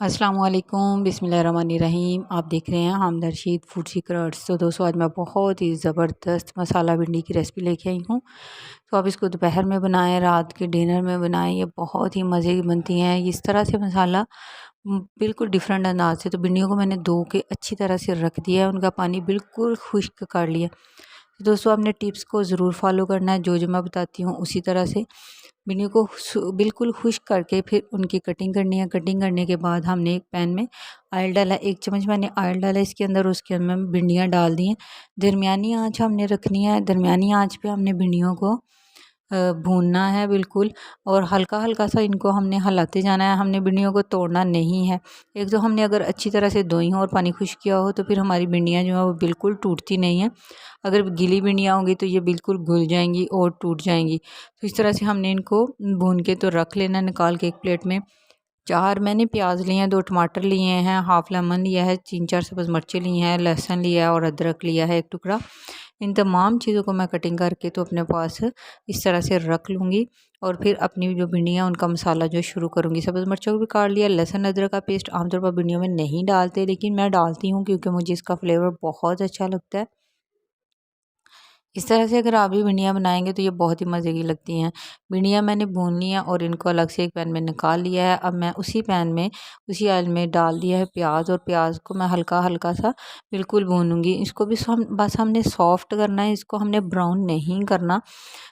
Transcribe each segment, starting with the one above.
अस्सलाम वालेकुम बिस्मिल्लाहिर्रहमानिर्रहीम। आप देख रहे हैं हमदर्द रशीद फूड सीक्रेट्स। तो दोस्तों आज मैं बहुत ही ज़बरदस्त मसाला भिंडी की रेसिपी लेके आई हूँ। तो आप इसको दोपहर में बनाएं, रात के डिनर में बनाएं, ये बहुत ही मज़े की बनती हैं। इस तरह से मसाला बिल्कुल डिफरेंट अंदाज से। तो भिंडियों को मैंने धो के अच्छी तरह से रख दिया है, उनका पानी बिल्कुल खुश्क कर लिया। तो दोस्तों आपने टिप्स को ज़रूर फॉलो करना है, जो जो मैं बताती हूँ उसी तरह से। भिंडियों को बिल्कुल खुश्क करके फिर उनकी कटिंग करनी है। कटिंग करने के बाद हमने एक पैन में ऑयल डाला, 1 चम्मच मैंने ऑयल डाला इसके अंदर। उसके अंदर भिंडियाँ डाल दी हैं। दरमियानी आँच हमने रखनी है, दरमियानी आँच पे हमने भिंडियों को भूनना है बिल्कुल। और हल्का हल्का सा इनको हमने हिलाते जाना है, हमने भिंडियों को तोड़ना नहीं है। एक तो हमने अगर अच्छी तरह से धोई हो और पानी खुश्क किया हो तो फिर हमारी भिंडियाँ जो है वो बिल्कुल टूटती नहीं हैं। अगर गीली भिंडियाँ होंगी तो ये बिल्कुल घुल जाएंगी और टूट जाएंगी। तो इस तरह से हमने इनको भून के तो रख लेना निकाल के एक प्लेट में। 4 मैंने प्याज लिए हैं, 2 टमाटर लिए हैं, हाफ लेमन लिया है, 3-4 सब्ज़ मिर्चें ली हैं, लहसुन लिया है और अदरक लिया है 1 टुकड़ा। इन तमाम चीज़ों को मैं कटिंग करके तो अपने पास इस तरह से रख लूँगी। और फिर अपनी जो भिंडियाँ उनका मसाला जो शुरू करूँगी। सब्ज़ मिर्चों को भी काट लिया। लहसुन अदरक का पेस्ट आमतौर पर भिंडियों में नहीं डालते, लेकिन मैं डालती हूँ क्योंकि मुझे इसका फ्लेवर बहुत अच्छा लगता है। इस तरह से अगर आप भी भिंडियाँ बनाएंगे तो ये बहुत ही मज़े की लगती हैं। भिंडियाँ मैंने भून ली हैं और इनको अलग से एक पैन में निकाल लिया है। अब मैं उसी पैन में उसी ऑयल में डाल दिया है प्याज, और प्याज को मैं हल्का हल्का सा बिल्कुल भूनूंगी। इसको भी बस हमने सॉफ्ट करना है, इसको हमने ब्राउन नहीं करना।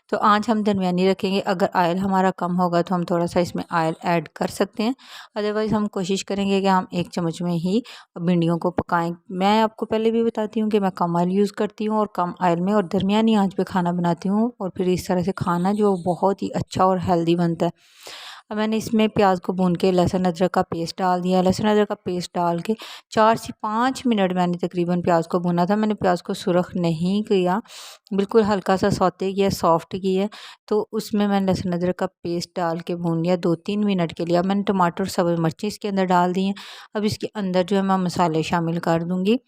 तो आँच हम दरमियानी रखेंगे। अगर ऑयल हमारा कम होगा तो हम थोड़ा सा इसमें ऑयल ऐड कर सकते हैं, अदरवाइज़ हम कोशिश करेंगे कि हम 1 चम्मच में ही भिंडियों को पकाएं। मैं आपको पहले भी बताती हूँ कि मैं कम ऑयल यूज़ करती हूँ और कम ऑयल में और दरमियानी आंच पे खाना बनाती हूँ, और फिर इस तरह से खाना जो बहुत ही अच्छा और हेल्दी बनता है। अब मैंने इसमें प्याज को भून के लहसुन अदरक का पेस्ट डाल दिया। लहसुन अदरक का पेस्ट डाल के 4 से 5 मिनट मैंने तकरीबन प्याज को भुना था। मैंने प्याज को सुरख नहीं किया, बिल्कुल हल्का सा सौते किया, सॉफ्ट किया। तो उसमें मैंने लहसुन अदरक का पेस्ट डाल के भून लिया 2-3 मिनट के लिए। अब मैंने टमाटर और सब्ज़ मिर्चें इसके अंदर डाल दी हैं। अब इसके अंदर जो है मैं मसाले शामिल कर दूँगी।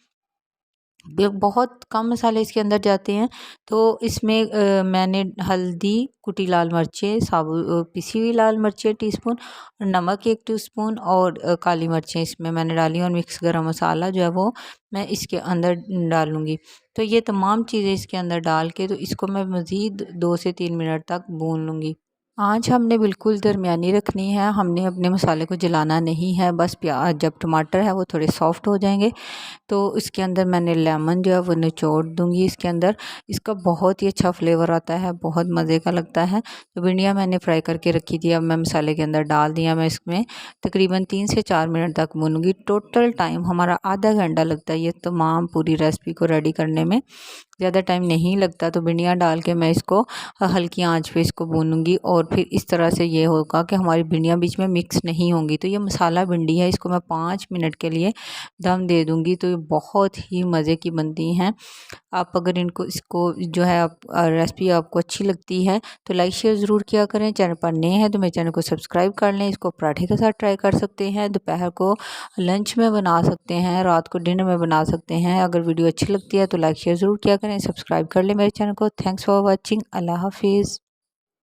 बहुत कम मसाले इसके अंदर जाते हैं। तो इसमें मैंने हल्दी, कुटी लाल मिर्चें, पिसी हुई लाल मिर्चें टीस्पून, नमक 1 टीस्पून और काली मिर्चें इसमें मैंने डाली, और मिक्स गरम मसाला जो है वो मैं इसके अंदर डालूँगी। तो ये तमाम चीज़ें इसके अंदर डाल के तो इसको मैं मज़ीद 2 से 3 मिनट तक भून लूँगी। आँच हमने बिल्कुल दरमियानी रखनी है, हमने अपने मसाले को जलाना नहीं है। बस प्याज जब टमाटर है वो थोड़े सॉफ्ट हो जाएंगे तो इसके अंदर मैंने लेमन जो है वो निचोड़ दूँगी इसके अंदर। इसका बहुत ही अच्छा फ्लेवर आता है, बहुत मज़े का लगता है। तो भिंडियाँ मैंने फ्राई करके रखी थी, अब मैं मसाले के अंदर डाल दिया। मैं इसमें तकरीबन 3 से 4 मिनट तक भूनूँगी। टोटल टाइम हमारा आधा घंटा लगता है ये तमाम पूरी रेसिपी को रेडी करने में, ज़्यादा टाइम नहीं लगता। तो भिंडियाँ डाल के मैं इसको हल्की आंच पे इसको भूनूंगी, और फिर इस तरह से ये होगा कि हमारी भिंडियाँ बीच में मिक्स नहीं होंगी। तो ये मसाला भिंडी है, इसको मैं 5 मिनट के लिए दम दे दूंगी। तो ये बहुत ही मज़े की बनती हैं। आप अगर इसको जो है आप रेसिपी आपको अच्छी लगती है तो लाइक शेयर ज़रूर किया करें। चैनल पर नए हैं तो मेरे चैनल को सब्सक्राइब कर लें। इसको पराठे के साथ ट्राई कर सकते हैं, दोपहर को लंच में बना सकते हैं, रात को डिनर में बना सकते हैं। अगर वीडियो अच्छी लगती है तो लाइक शेयर ज़रूर किया करें, सब्सक्राइब कर लें मेरे चैनल को। Thanks for watching. अल्लाह हाफिज़।